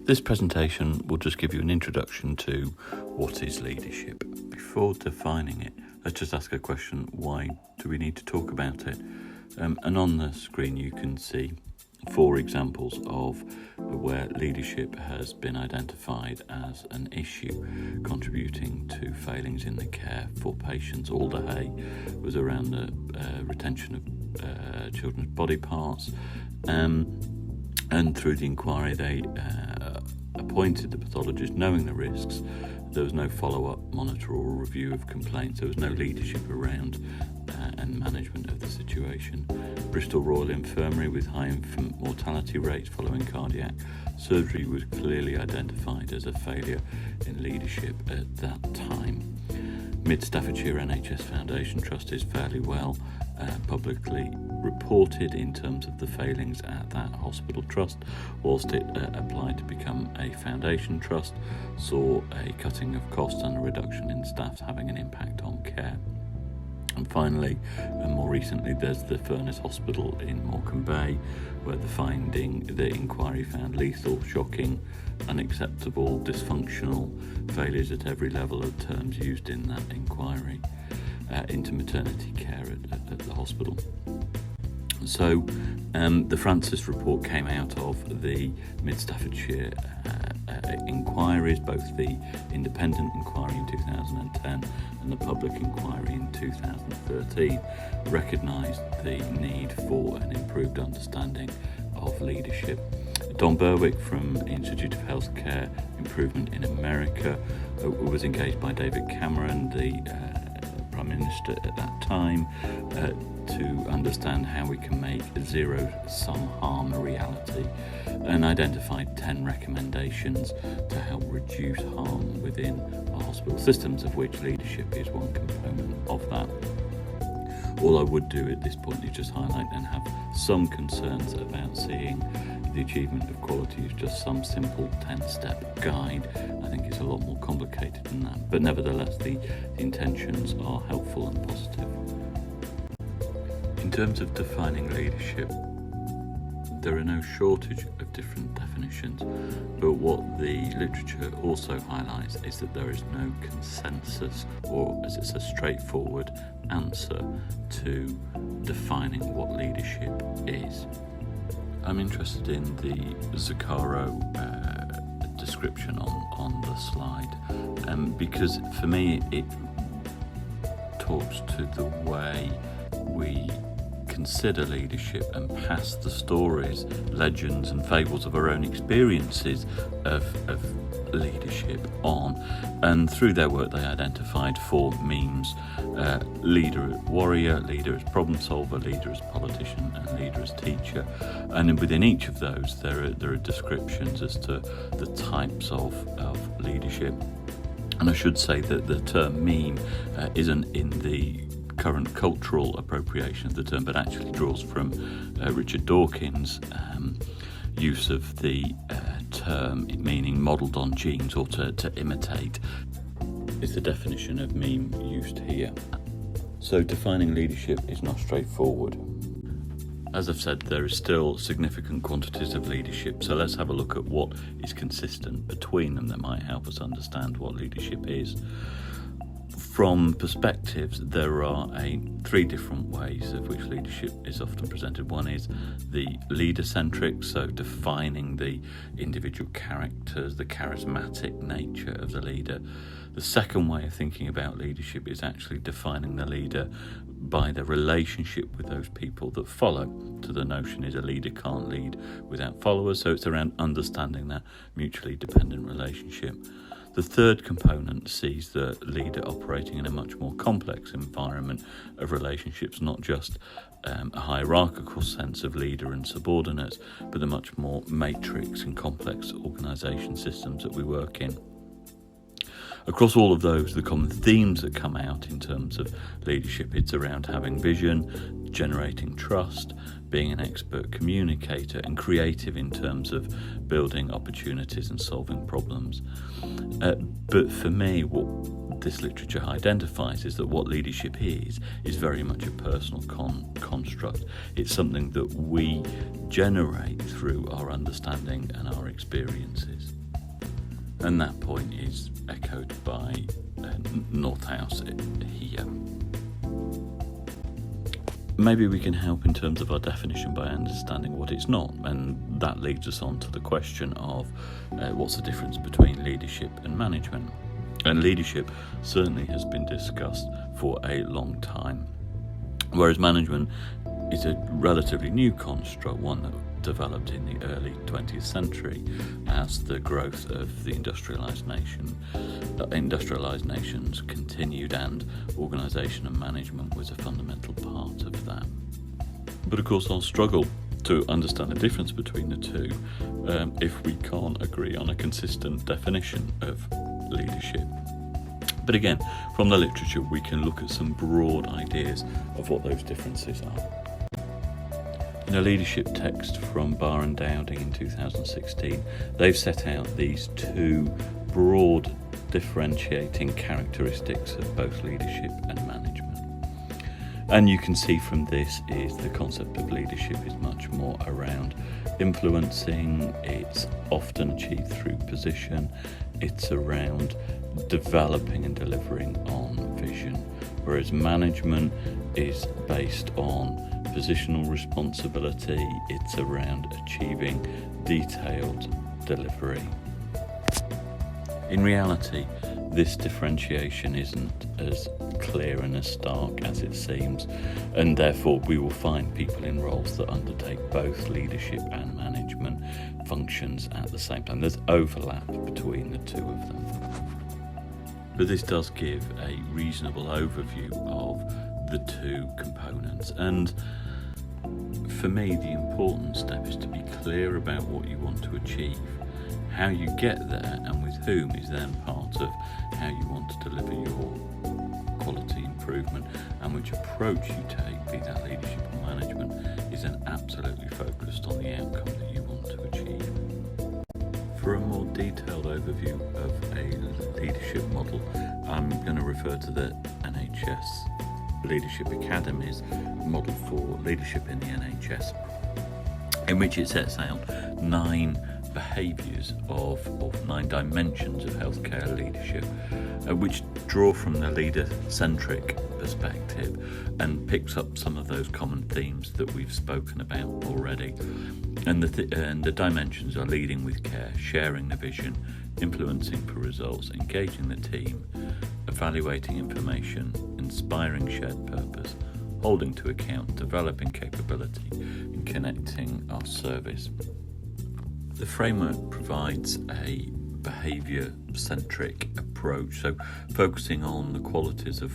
This presentation will just give you an introduction to what is leadership. Before defining it, let's just ask a question: why do we need to talk about it? And on the screen you can see 4 examples of where leadership has been identified as an issue contributing to failings in the care for patients. Alder Hey was around the retention of children's body parts, and through the inquiry they appointed the pathologist knowing the risks. There was no follow-up, monitor or review of complaints. There was no leadership around and management of the situation. Bristol Royal Infirmary, with high infant mortality rates following cardiac surgery, was clearly identified as a failure in leadership at that time. Mid Staffordshire NHS Foundation Trust is fairly well publicly reported in terms of the failings at that hospital trust, whilst it applied to become a foundation trust, saw a cutting of costs and a reduction in staff having an impact on care. And finally, and more recently, there's the Furness Hospital in Morecambe Bay, where the inquiry found lethal, shocking, unacceptable, dysfunctional failures at every level of terms used in that inquiry into maternity care at the hospital. So the Francis report came out of the Mid Staffordshire inquiries, both the independent inquiry in 2010 and the public inquiry in 2013, recognised the need for an improved understanding of leadership. Don Berwick from Institute of Healthcare Improvement in America was engaged by David Cameron, the Prime Minister at that time, to understand how we can make zero-sum harm a reality, and identified 10 recommendations to help reduce harm within our hospital systems, of which leadership is one component of that. All I would do at this point is just highlight and have some concerns about seeing the achievement of quality as just some simple 10-step guide. I think it's a lot more complicated than that, but nevertheless the intentions are helpful and positive. In terms of defining leadership, there are no shortage of different definitions, but what the literature also highlights is that there is no consensus, or as it's a straightforward answer to defining what leadership is. I'm interested in the Zuccaro description on the slide, because for me it talks to the way we consider leadership and pass the stories, legends and fables of our own experiences of leadership on. And through their work they identified 4 memes: leader as warrior, leader as problem solver, leader as politician and leader as teacher. And within each of those there are descriptions as to the types of leadership. And I should say that the term meme isn't in the current cultural appropriation of the term, but actually draws from Richard Dawkins' use of the term, meaning modelled on genes or to imitate, is the definition of meme used here. So defining leadership is not straightforward. As I've said, there is still significant quantities of leadership, so let's have a look at what is consistent between them that might help us understand what leadership is. From perspectives, there are 3 different ways of which leadership is often presented. One is the leader-centric, so defining the individual characters, the charismatic nature of the leader. The second way of thinking about leadership is actually defining the leader by the relationship with those people that follow. So the notion is a leader can't lead without followers, so it's around understanding that mutually dependent relationship. The third component sees the leader operating in a much more complex environment of relationships, not just a hierarchical sense of leader and subordinates, but the much more matrix and complex organisation systems that we work in. Across all of those, the common themes that come out in terms of leadership, it's around having vision, generating trust, being an expert communicator, and creative in terms of building opportunities and solving problems. But for me, what this literature identifies is that what leadership is very much a personal construct. It's something that we generate through our understanding and our experiences. And that point is echoed by Northouse here. Maybe we can help in terms of our definition by understanding what it's not, and that leads us on to the question of what's the difference between leadership and management. And leadership certainly has been discussed for a long time, whereas management is a relatively new construct, one that developed in the early 20th century as the growth of the industrialised nations continued, and organisation and management was a fundamental part of that. But of course I'll struggle to understand the difference between the two if we can't agree on a consistent definition of leadership. But again, from the literature we can look at some broad ideas of what those differences are. In a leadership text from Barr and Dowding in 2016, they've set out these two broad differentiating characteristics of both leadership and management. And you can see from this is the concept of leadership is much more around influencing, it's often achieved through position, it's around developing and delivering on vision, whereas management is based on positional responsibility, it's around achieving detailed delivery. In reality, this differentiation isn't as clear and as stark as it seems, and therefore we will find people in roles that undertake both leadership and management functions at the same time. There's overlap between the two of them. But this does give a reasonable overview of the two components, and for me the important step is to be clear about what you want to achieve. How you get there and with whom is then part of how you want to deliver your quality improvement, and which approach you take, be that leadership or management, is then absolutely focused on the outcome that you want to achieve. For a more detailed overview of a leadership model, I'm going to refer to the NHS Leadership Academy's model for leadership in the NHS, in which it sets out 9 behaviours of 9 dimensions of healthcare leadership, which draw from the leader-centric perspective and picks up some of those common themes that we've spoken about already. And the dimensions are leading with care, sharing the vision, influencing for results, engaging the team, evaluating information, inspiring shared purpose, holding to account, developing capability, and connecting our service. The framework provides a behaviour-centric approach, so focusing on the qualities of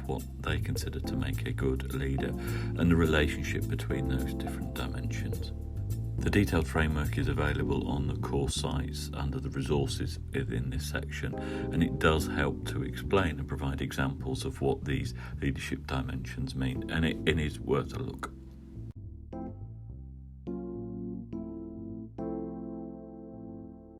what they consider to make a good leader and the relationship between those different dimensions. The detailed framework is available on the course sites under the resources within this section, and it does help to explain and provide examples of what these leadership dimensions mean, and it is worth a look.